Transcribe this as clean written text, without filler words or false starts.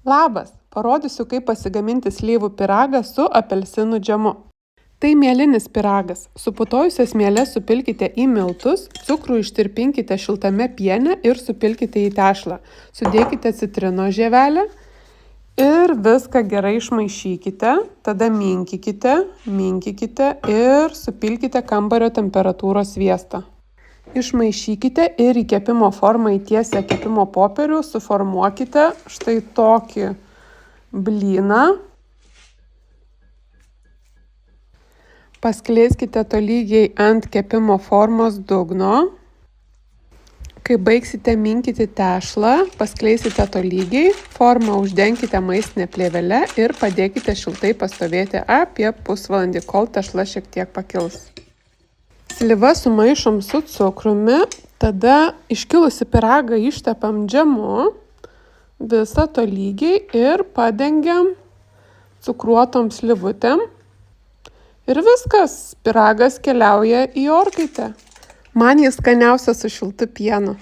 Labas, parodysiu, kaip pasigaminti slyvų pyragą su apelsinų džemu. Tai mielinis pyragas. Suputojusias mieles supilkite į miltus, cukrų ištirpinkite šiltame piene ir supilkite į tešlą. Sudėkite citrinos žievelę ir viską gerai išmaišykite, tada minkykite ir supilkite kambario temperatūros sviestą. Išmaišykite ir į kepimo formą įtiesę kepimo popierių suformuokite štai tokį blyną. Paskleiskite tolygiai ant kepimo formos dugno. Kai baigsite minkyti tešlą, paskleisite tolygiai, formą uždenkite maistinę plėvele ir padėkite šiltai pastovėti apie pusvalandį, kol tešla šiek tiek pakils. Slyvas sumaišom su cukrumi, tada iškilusi pyragą ištepam džemu, visą tolygiai ir padengiam cukruotom slyvutėm. Ir viskas, pyragas keliauja į orkaitę. Man jis skaniausias su šiltu pienu.